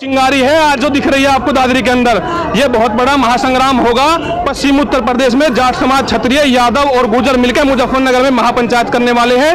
चिंगारी है आज जो दिख रही है आपको दादरी के अंदर। ये बहुत बड़ा महासंग्राम होगा। पश्चिमी उत्तर प्रदेश में जाट समाज, क्षत्रिय, यादव और गुर्जर मिलकर मुजफ्फरनगर में महापंचायत करने वाले हैं।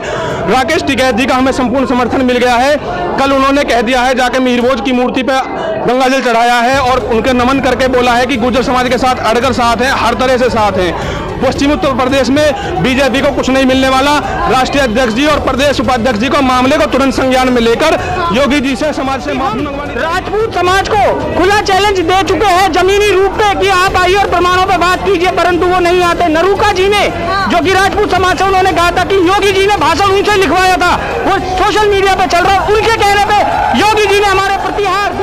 राकेश टिकैत जी का हमें संपूर्ण समर्थन मिल गया है। कल उन्होंने कह दिया है, जाके मीरभोज की मूर्ति पे गंगाजल चढ़ाया है और उनके नमन करके बोला है कि गुर्जर समाज के साथ अड़कर साथ हैं, हर तरह से साथ हैं। पश्चिमी उत्तर प्रदेश में बीजेपी को कुछ नहीं मिलने वाला। राष्ट्रीय अध्यक्ष जी और प्रदेश उपाध्यक्ष जी को मामले को तुरंत संज्ञान में लेकर योगी जी से समाज से माफी मंगवानी। राजपूत समाज को खुला चैलेंज दे चुके हैं जमीनी रूप पे कि आप आइए और प्रमाणों पे बात कीजिए, परंतु वो नहीं आते। नरूका जी ने, जो कि राजपूत समाज से, उन्होंने कहा था कि योगी जी ने भाषण उनसे लिखवाया था, वो सोशल मीडिया पे चल रहा है। उनके कहने पे योगी जी ने हमारे प्रतिहार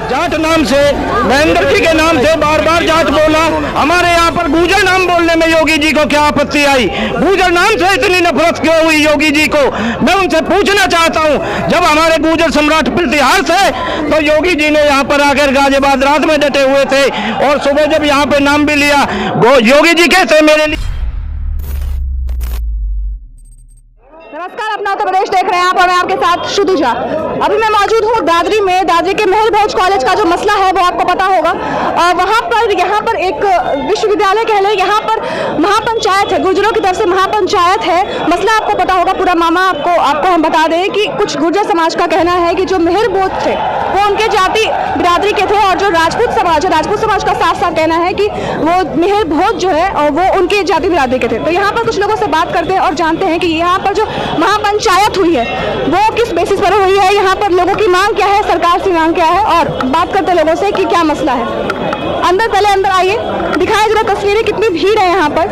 जाट नाम से, महेंद्र जी के नाम से बार बार जाट बोला। हमारे यहाँ पर गुर्जर नाम बोलने में योगी जी को क्या आपत्ति आई? गुर्जर नाम से इतनी नफरत क्यों हुई योगी जी को? मैं उनसे पूछना चाहता हूँ, जब हमारे गुर्जर सम्राट प्रतिहार थे तो योगी जी ने यहाँ पर आकर गाजियाबाद रात में डटे हुए थे और सुबह जब यहाँ पे नाम भी लिया, योगी जी कैसे मेरे लिए। नमस्कार, अपना उत्तर प्रदेश देख रहे हैं आप और मैं आपके साथ शुदुजा। अभी मैं मौजूद हूँ दादरी में। दादरी के महल भोज कॉलेज का जो मसला है वो आपको पता होगा। यहाँ पर एक विश्वविद्यालय कह लें, यहाँ पर महापंचायत है, गुर्जरों की तरफ से महापंचायत है। मसला आपको पता होगा पूरा। मामा आपको हम बता दें कि कुछ गुर्जर समाज का कहना है कि जो मेहर भोज थे वो उनके जाति बिरादरी के थे और जो राजपूत समाज है, राजपूत समाज का साफ साफ कहना है कि वो मेहर भोज जो है और वो उनके जाति बिरादरी के थे। तो यहाँ पर कुछ लोगों से बात करते हैं और जानते हैं कि यहाँ पर जो महापंचायत हुई है वो किस बेसिस पर हुई है, यहाँ पर लोगों की मांग क्या है, सरकार से मांग क्या है, और बात करते लोगों से कि क्या मसला है। अंदर आइए, दिखाए जरा तस्वीरें, कितनी भीड़ है यहाँ पर।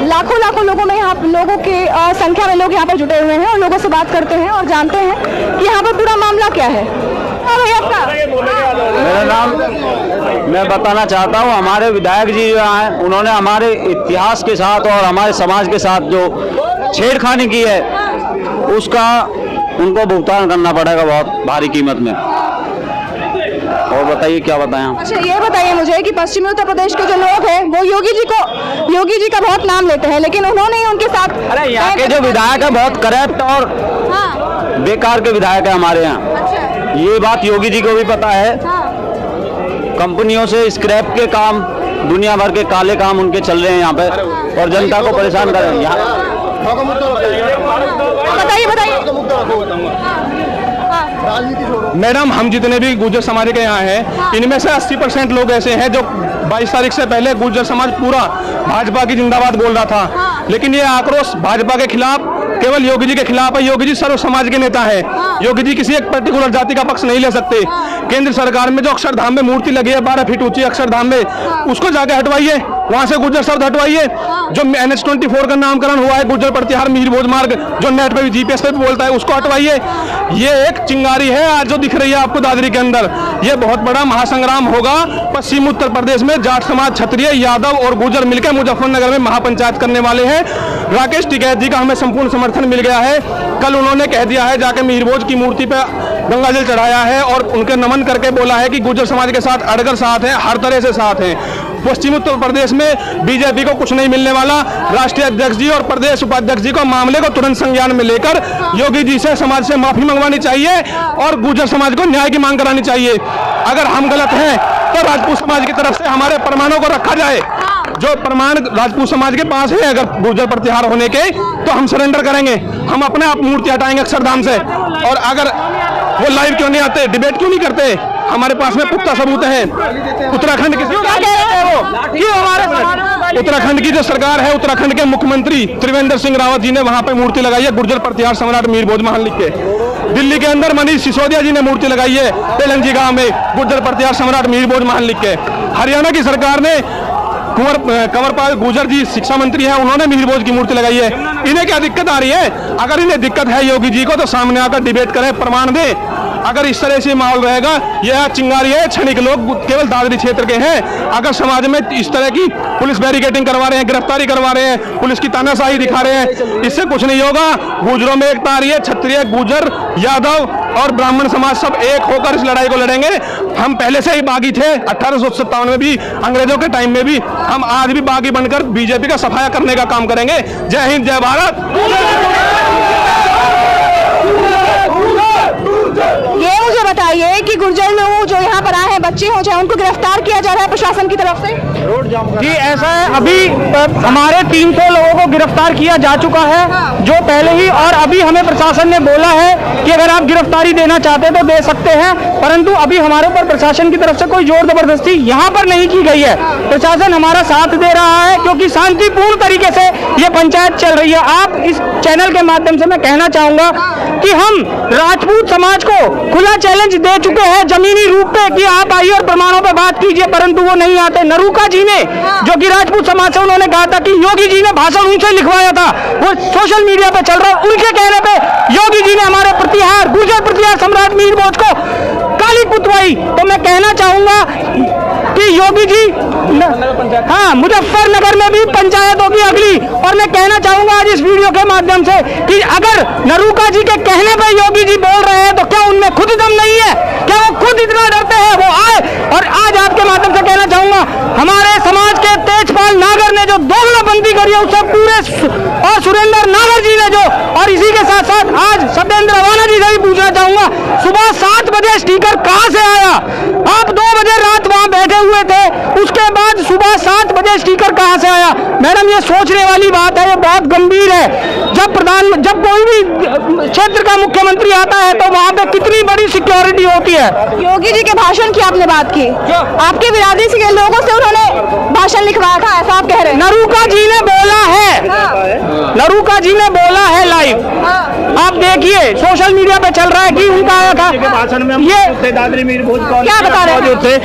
लाखों लोगों में, यहाँ लोगों की संख्या में लोग यहाँ पर जुटे हुए हैं और लोगों से बात करते हैं और जानते हैं कि यहाँ पर पूरा मामला क्या है। मेरा नाम, मैं बताना चाहता हूँ, हमारे विधायक जी जो हैं उन्होंने हमारे इतिहास के साथ और हमारे समाज के साथ जो छेड़खानी की है उसका उनको भुगतान करना पड़ेगा बहुत भारी कीमत में। और बताइए क्या बताएं आप? अच्छा, ये बताइए मुझे कि पश्चिमी उत्तर प्रदेश के जो लोग हैं वो योगी जी का बहुत नाम लेते हैं, लेकिन उन्होंने ही उनके साथ, अरे यहाँ के जो विधायक है बहुत करप्ट और बेकार के विधायक है हमारे यहाँ। अच्छा। ये बात योगी जी को भी पता है। कंपनियों से स्क्रैप के काम, दुनिया भर के काले काम उनके चल रहे हैं यहाँ पे और जनता को परेशान कर रहे हैं। बताइए। मैडम, हम जितने भी गुर्जर समाज के यहाँ हैं, इनमें से 80% लोग ऐसे हैं जो 22 तारीख से पहले गुर्जर समाज पूरा भाजपा की जिंदाबाद बोल रहा था, लेकिन ये आक्रोश भाजपा के खिलाफ, केवल योगी जी के खिलाफ है। योगी जी सर्व समाज के नेता है। योगी जी किसी एक पर्टिकुलर जाति का पक्ष नहीं ले सकते। केंद्र सरकार में जो अक्षरधाम में मूर्ति लगी है 12 फीट ऊंची अक्षरधाम में, उसको जाके हटवाइए, वहां से गुर्जर शब्द हटवाइए। जो NH-24 का नामकरण हुआ है गुर्जर प्रतिहार मीरभोज मार्ग, जो नेट पे भी GPS पे भी बोलता है, उसको हटवाइए। ये एक चिंगारी है आज जो दिख रही है आपको दादरी के अंदर। ये बहुत बड़ा महासंग्राम होगा। पश्चिमी उत्तर प्रदेश में जाट समाज, क्षत्रिय, यादव और गुर्जर मिलकर मुजफ्फरनगर में महापंचायत करने वाले हैं। राकेश टिकैत जी का हमें संपूर्ण समर्थन मिल गया है। कल उन्होंने कह दिया है, जाके मीरभोज की मूर्ति पे गंगाजल चढ़ाया है और उनके नमन करके बोला है कि गुर्जर समाज के साथ अड़कर साथ हैं, हर तरह से साथ हैं। पश्चिमी उत्तर प्रदेश में बीजेपी को कुछ नहीं मिलने वाला। राष्ट्रीय अध्यक्ष जी और प्रदेश उपाध्यक्ष जी को मामले को तुरंत संज्ञान में लेकर योगी जी से समाज से माफी मंगवानी चाहिए और गुर्जर समाज को न्याय की मांग करानी चाहिए। अगर हम गलत हैं तो राजपूत समाज की तरफ से हमारे प्रमाणों को रखा जाए। जो प्रमाण राजपूत समाज के पास है अगर गुर्जर प्रतिहार होने के, तो हम सरेंडर करेंगे। हम अपने आप मूर्ति हटाएंगे अक्षरधाम से। और अगर वो लाइव क्यों नहीं आते, डिबेट क्यों नहीं करते, हमारे पास में पुख्ता सबूत है। उत्तराखंड की उत्तराखंड की जो सरकार है, उत्तराखंड के मुख्यमंत्री त्रिवेंद्र सिंह रावत जी ने वहां पे मूर्ति लगाई है गुर्जर प्रतिहार सम्राट मीरभोज महल लिख के। दिल्ली के अंदर मनीष सिसोदिया जी ने मूर्ति लगाई है तेलंजी गांव में गुर्जर प्रतिहार सम्राट मीरभोज महल लिख के। हरियाणा की सरकार ने कंवरपाल गुर्जर जी शिक्षा मंत्री हैं, उन्होंने मीरभोज की मूर्ति लगाई है। इन्हें क्या दिक्कत आ रही है? अगर इन्हें दिक्कत है योगी जी को तो सामने आकर डिबेट करें, प्रमाण दें। अगर इस तरह से माहौल रहेगा, यह चिंगारी है, क्षणिक लोग केवल दादरी क्षेत्र के हैं। अगर समाज में इस तरह की पुलिस बैरिकेडिंग करवा रहे हैं, गिरफ्तारी करवा रहे हैं, पुलिस की तानाशाही दिखा रहे हैं, इससे कुछ नहीं होगा। गुर्जरों में एकता आ रही है। क्षत्रिय, गुर्जर, यादव और ब्राह्मण समाज सब एक होकर इस लड़ाई को लड़ेंगे। हम पहले से ही बागी थे, 1857 में भी, अंग्रेजों के टाइम में भी। हम आज भी बागी बनकर बीजेपी का सफाया करने का काम करेंगे। जय हिंद, जय भारत। ये मुझे बताइए कि गुर्जर लोग जो यहाँ पर आए हैं, बच्चे हो चाहे, उनको गिरफ्तार किया जा रहा है प्रशासन की तरफ से? जी ऐसा है, अभी हमारे 300 लोगों को गिरफ्तार किया जा चुका है जो पहले ही, और अभी हमें प्रशासन ने बोला है कि अगर आप गिरफ्तारी देना चाहते तो दे सकते हैं, परंतु अभी हमारे ऊपर प्रशासन की तरफ से कोई जोर जबरदस्ती यहाँ पर नहीं की गई है। प्रशासन हमारा साथ दे रहा है क्योंकि शांतिपूर्ण तरीके से ये पंचायत चल रही है। आप इस चैनल के माध्यम से मैं कहना चाहूंगा कि हम राजपूत समाज को खुला चैलेंज दे चुके हैं जमीनी रूप पे कि आप आइए और प्रमाणों पे बात कीजिए, परंतु वो नहीं आते। नरूका जी ने, जो कि राजपूत समाज से, उन्होंने कहा था कि योगी जी ने भाषण उनसे लिखवाया था, वो सोशल मीडिया पे चल रहा है। उनके कहने पे योगी जी ने हमारे प्रतिहार, गुर्जर प्रतिहार सम्राट मीर भोज को काली पुतवाई। तो मैं कहना चाहूंगा कि योगी जी, हाँ, मुजफ्फरनगर में भी पंचायत होगी अगली। और मैं कहना चाहूंगा आज इस वीडियो के माध्यम से कि अगर नरूका जी के कहने पे योगी जी बोल रहे हैं तो क्या उनमें खुद दम नहीं है? क्या वो खुद इतना डरते हैं? वो आए। और आज आपके माध्यम से कहना चाहूंगा, हमारे समाज के तेजपाल नागर ने जो दोगलाबंदी करी है उससे पूरे, और सुरेंद्र नागर जी ने जो, और इसी के साथ साथ आज सत्येंद्र रवाना जी से भी पूछना चाहूंगा, सुबह 7 बजे स्टिकर कहां से आया? आप 2 बजे रात वहां बैठे हुए थे, उसके बाद सुबह 7 बजे स्टिकर कहां से आया? मैडम ये सोचने वाली बात है, ये बहुत गंभीर है। जब कोई भी क्षेत्र का मुख्यमंत्री आता है तो वहां पे कितनी बड़ी सिक्योरिटी होती है। योगी जी के भाषण की आपने बात की, आपके बिरादरी से लोगों से उन्होंने भाषण लिखवाया था, ऐसा आप कह रहे हैं? नरूका जी ने बोला है, नरूका जी ने बोला है लाइव, आप देखिए सोशल मीडिया पे चल रहा है कि उनका आया था भाषण में। ये दादरी मीर भोज क्या बता रहे थे?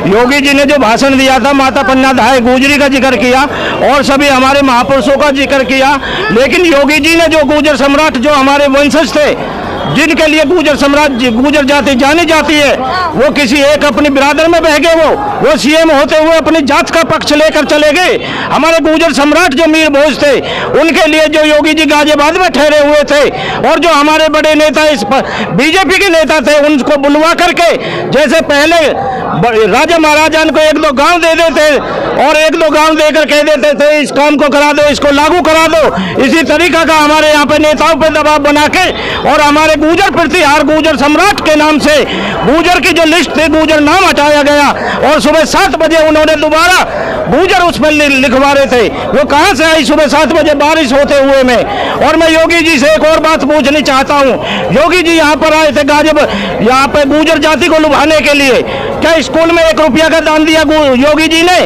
योगी जी ने जो भाषण दिया था, माता पन्ना धाय गुजरी का जिक्र किया और सभी हमारे महापुरुषों का जिक्र किया, लेकिन योगी जी ने जो गुर्जर सम्राट, जो हमारे वंशज थे, जिनके लिए गुर्जर सम्राट, गुर्जर जाति जानी जाती है, वो किसी एक अपनी बिरादर में बह गए। वो सीएम होते हुए अपनी जात का पक्ष लेकर चले गए। हमारे गुर्जर सम्राट जो मीर भोज थे, उनके लिए जो योगी जी गाजियाबाद में ठहरे हुए थे, और जो हमारे बड़े नेता, इस बीजेपी के नेता थे, उनको बुलवा करके, जैसे पहले राजा महाराजा को 1-2 गांव दे देते और 1-2 गांव देकर कह देते थे इस काम को करा दो, इसको लागू करा दो, इसी तरीका का हमारे यहाँ पे नेताओं पे दबाव बना के, और हमारे गुर्जर प्रतिहार, गुर्जर सम्राट के नाम से गुर्जर की जो लिस्ट थी, गुर्जर नाम हटाया गया, और सुबह 7 बजे उन्होंने दोबारा गुर्जर उस पर लिखवा रहे थे। वो कहां से आई सुबह 7 बजे बारिश होते हुए में? और मैं योगी जी से एक और बात पूछनी चाहता हूं, योगी जी यहाँ पर आए थे गाजियाबाद, यहाँ पे गुर्जर जाति को लुभाने के लिए, क्या स्कूल में 1 रुपया का दान दिया योगी जी ने?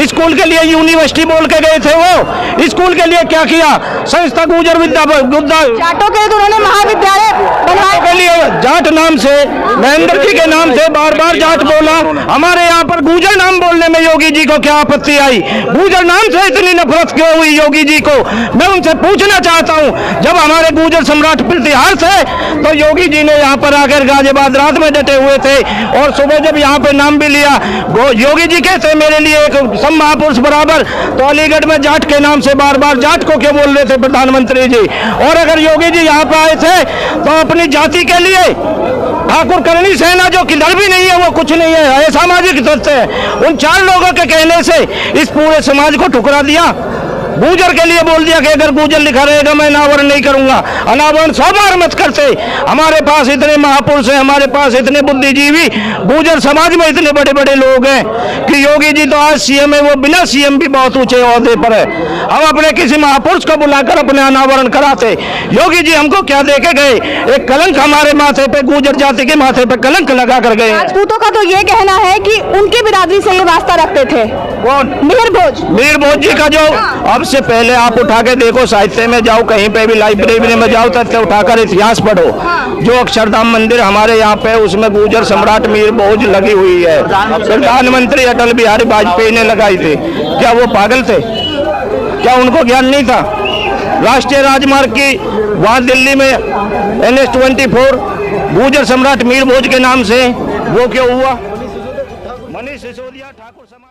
स्कूल के लिए यूनिवर्सिटी बोल के गए थे, वो स्कूल के लिए क्या किया? संस्था गुर्जर विद्या जाटों के तो उन्होंने महाविद्यालय बनवाए के लिए, जाट नाम से, महेंद्र जी के नाम से बार बार जाट बोला। हमारे यहाँ पर गुर्जर नाम बोलने में योगी जी को क्या आपत्ति आई? गुर्जर नाम से इतनी नफरत क्यों हुई योगी जी को? मैं उनसे पूछना चाहता हूँ, जब हमारे गुर्जर सम्राट प्रतिहार थे तो योगी जी ने यहाँ पर आकर गाजियाबाद रात में डटे हुए थे, और सुबह जब यहाँ पे नाम भी लिया, योगी जी कहते मेरे लिए एक सब महापुरुष बराबर, तो अलीगढ़ में जाट के नाम से बार बार जाट को क्यों बोल रहे थे प्रधानमंत्री जी? और अगर योगी जी यहाँ पे आए थे तो अपनी जाति के लिए ठाकुर करणी सेना जो किधर भी नहीं है, वो कुछ नहीं है, असामाजिक तत्व है, उन 4 लोगों के कहने से इस पूरे समाज को ठुकरा दिया। गुर्जर के लिए बोल दिया कि अगर गुर्जर लिखा रहेगा मैं अनावरण नहीं करूंगा। अनावरण 100 बार मत करते, हमारे पास इतने महापुरुष हैं, हमारे पास इतने बुद्धिजीवी गुर्जर समाज में इतने बड़े बड़े लोग हैं कि योगी जी तो आज सीएम है, वो बिना सीएम भी बहुत ऊंचे ओहदे पर है। हम अपने किसी महापुरुष को बुलाकर अपने अनावरण कराते। योगी जी हमको क्या दे के गए? एक कलंक हमारे माथे पे, गुर्जर जाति के माथे पे कलंक लगा कर गए। राजपूतों का तो ये कहना है कि उनकी बिरादरी से ये वास्ता रखते थे। कौन? मीर भोज। मीर भोज जी का जो, अब से पहले आप उठा के देखो, साहित्य में जाओ, कहीं पे भी लाइब्रेरी में जाओ, तथ्य उठाकर इतिहास पढ़ो। जो अक्षरधाम मंदिर हमारे यहाँ पे, उसमें गुर्जर सम्राट मीर भोज लगी हुई है। प्रधानमंत्री अटल बिहारी वाजपेयी ने लगाई थी। क्या वो पागल थे? क्या उनको ज्ञान नहीं था? राष्ट्रीय राजमार्ग की वहाँ दिल्ली में NH-24 गुर्जर सम्राट मीर भोज के नाम से वो क्यों हुआ? मनीष सिसोदिया ठाकुर समाज